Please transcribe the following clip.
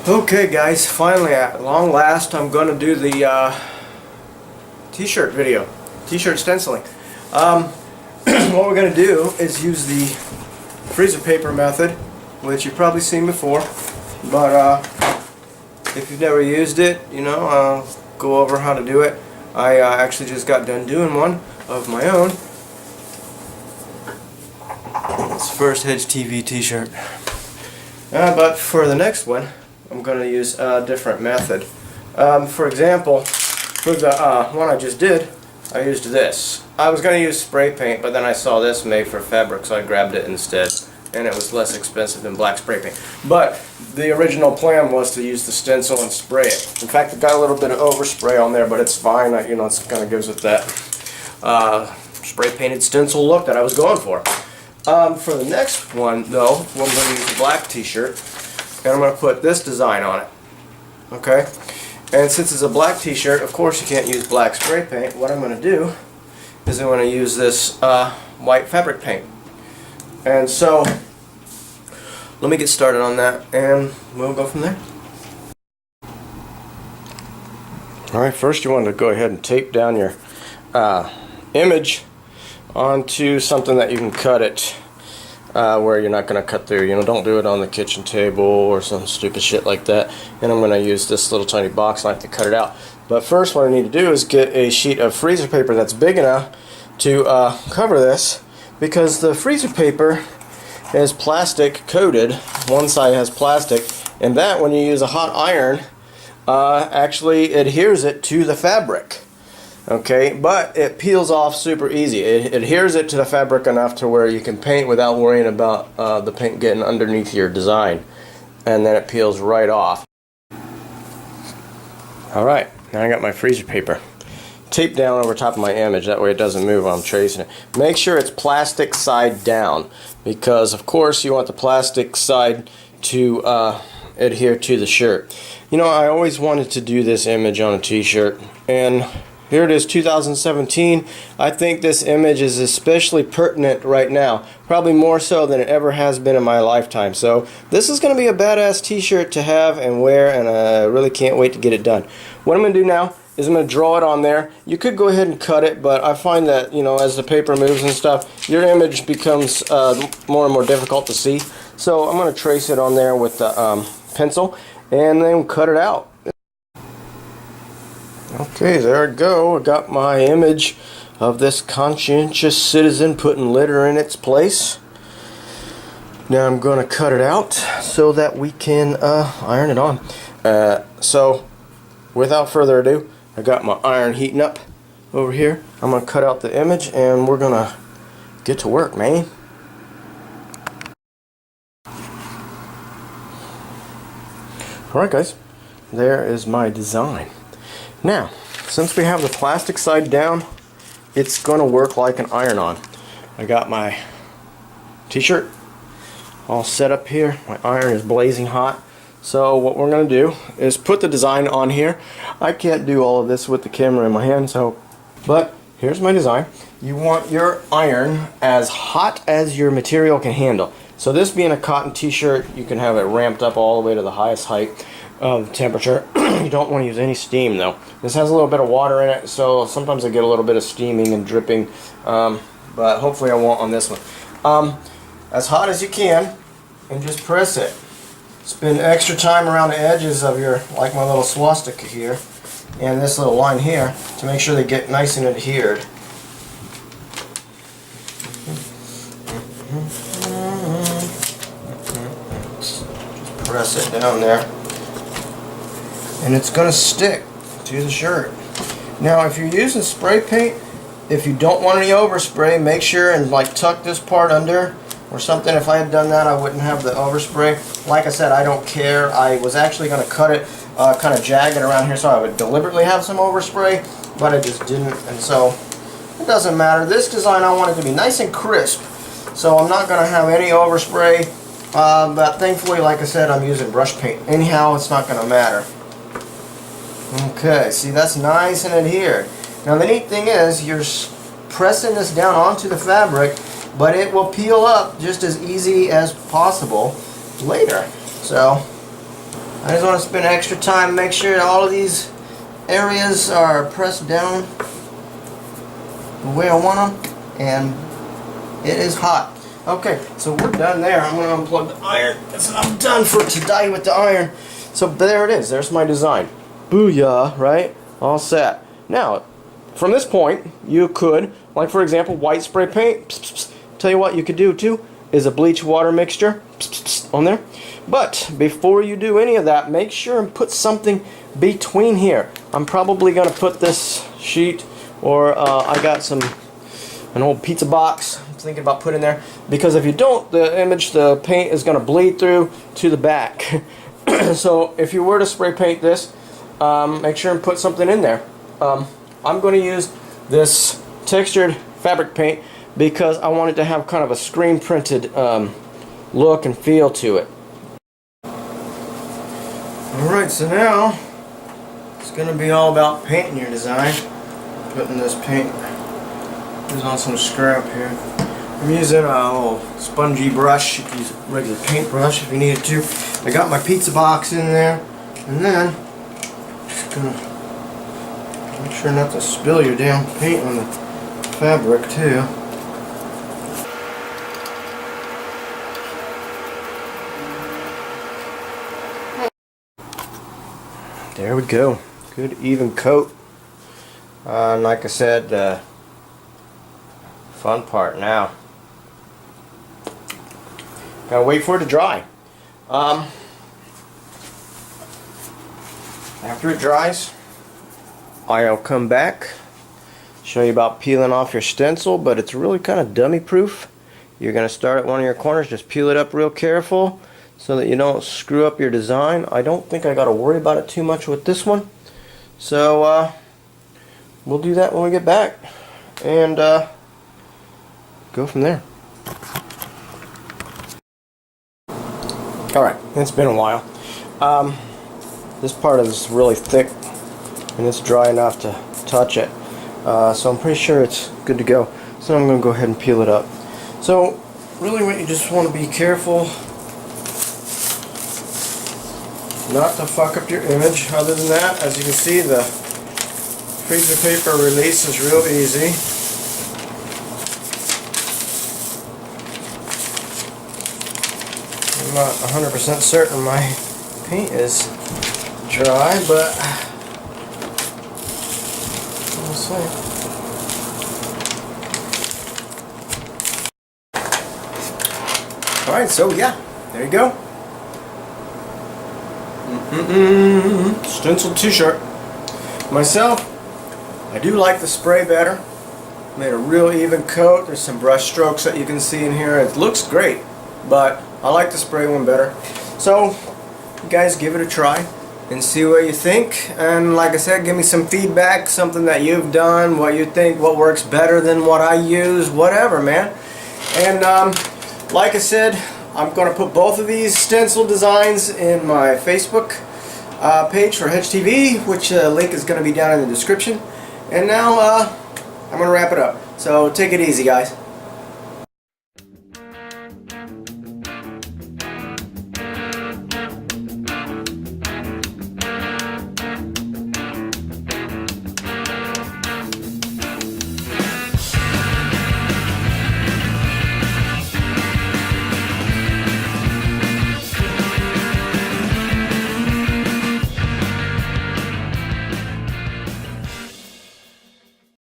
Okay guys, finally at long last I'm going to do the t-shirt video, t-shirt stenciling. What we're going to do is use the freezer paper method, which you've probably seen before, but if you've never used it, I'll go over how to do it. I actually just got done doing one of my own. It's first Hedge TV t-shirt. But for the next one, I'm going to use a different method. For example, for the one I just did, I used this. I was going to use spray paint, but then I saw this made for fabric, so I grabbed it instead. And it was less expensive than black spray paint. But the original plan was to use the stencil and spray it. In fact, it got a little bit of overspray on there, but it's fine. It kind of gives it that spray painted stencil look that I was going for. For the next one, though, I'm going to use a black t-shirt, and I'm going to put this design on it. Okay? And since it's a black t-shirt, of course you can't use black spray paint. What I'm going to do is I'm going to use this white fabric paint. And so, let me get started on that, and we'll go from there. Alright, first you want to go ahead and tape down your image onto something that you can cut it where you're not going to cut through. Don't do it on the kitchen table or some stupid shit like that. And I'm going to use this little tiny box knife to cut it out. But first what I need to do is get a sheet of freezer paper that's big enough to cover this, because the freezer paper is plastic coated. One side has plastic, and that, when you use a hot iron, actually adheres it to the fabric. Okay, but it peels off super easy. It adheres it to the fabric enough to where you can paint without worrying about the paint getting underneath your design, and then it peels right off. Alright, now I got my freezer paper taped down over top of my image, that way it doesn't move while I'm tracing it. Make sure it's plastic side down, because of course you want the plastic side to adhere to the shirt. I always wanted to do this image on a t-shirt, and here it is, 2017. I think this image is especially pertinent right now, probably more so than it ever has been in my lifetime. So this is going to be a badass t-shirt to have and wear, and I really can't wait to get it done. What I'm going to do now is I'm going to draw it on there. You could go ahead and cut it, but I find that, as the paper moves and stuff, your image becomes more and more difficult to see. So I'm going to trace it on there with the pencil, and then cut it out. Okay, there I go. I got my image of this conscientious citizen putting litter in its place. Now I'm going to cut it out so that we can iron it on. So without further ado, I got my iron heating up over here. I'm going to cut out the image, and we're going to get to work, man. Alright guys, there is my design. Now, since we have the plastic side down, it's going to work like an iron-on. I got my t-shirt all set up here. My iron is blazing hot. So what we're going to do is put the design on here. I can't do all of this with the camera in my hand, but here's my design. You want your iron as hot as your material can handle. So this being a cotton t-shirt, you can have it ramped up all the way to the highest height of temperature. You don't want to use any steam though. This has a little bit of water in it, so sometimes I get a little bit of steaming and dripping, but hopefully I won't on this one. As hot as you can, and just press it. Spend extra time around the edges of your, like my little swastika here, and this little line here, to make sure they get nice and adhered. Just press it down there, and it's going to stick to the shirt. Now if you're using spray paint, if you don't want any overspray, make sure and tuck this part under or something. If I had done that, I wouldn't have the overspray. Like I said, I don't care. I was actually going to cut it kind of jagged around here so I would deliberately have some overspray, but I just didn't, and so it doesn't matter. This design, I want it to be nice and crisp, so I'm not going to have any overspray, but thankfully, like I said, I'm using brush paint. Anyhow, it's not going to matter. Okay, see, that's nice and adhered. Now the neat thing is, you're pressing this down onto the fabric, but it will peel up just as easy as possible later. So I just want to spend extra time, make sure that all of these areas are pressed down the way I want them, and it is hot. Okay, so we're done there. I'm going to unplug the iron. I'm done for today with the iron. So there it is. There's my design. Booyah, right? All set. Now, from this point, you could, like for example, white spray paint. Tell you what you could do too is a bleach water mixture on there. But before you do any of that, make sure and put something between here. I'm probably going to put this sheet, or I got an old pizza box I'm thinking about putting there, because if you don't, the paint is going to bleed through to the back. So if you were to spray paint this, make sure and put something in there. I'm going to use this textured fabric paint because I want it to have kind of a screen printed look and feel to it. Alright, so now it's going to be all about painting your design. Putting this paint on some scrap here. I'm using a little spongy brush. You can use a regular paint brush if you needed to. I got my pizza box in there, and then just gonna make sure not to spill your damn paint on the fabric too. There we go. Good even coat. And like I said, fun part now. Gotta wait for it to dry. After it dries, I'll come back, show you about peeling off your stencil, but it's really kind of dummy proof. You're gonna start at one of your corners, just peel it up real careful so that you don't screw up your design. I don't think I gotta worry about it too much with this one. So we'll do that when we get back and go from there. Alright, it's been a while. This part is really thick and it's dry enough to touch it. So I'm pretty sure it's good to go. So I'm going to go ahead and peel it up. So really what you just want to be careful not to fuck up your image. Other than that, as you can see, the piece of paper release is real easy. I'm not 100% certain my paint is dry, but we'll see. Alright, so yeah, there you go. Stenciled t-shirt. Myself, I do like the spray better. Made a real even coat. There's some brush strokes that you can see in here. It looks great, but I like the spray one better. So, you guys give it a try and see what you think. And like I said, give me some feedback, something that you've done, what you think, what works better than what I use, whatever, man. And like I said, I'm going to put both of these stencil designs in my Facebook page for HTV, which link is going to be down in the description. And now I'm going to wrap it up. So take it easy, guys.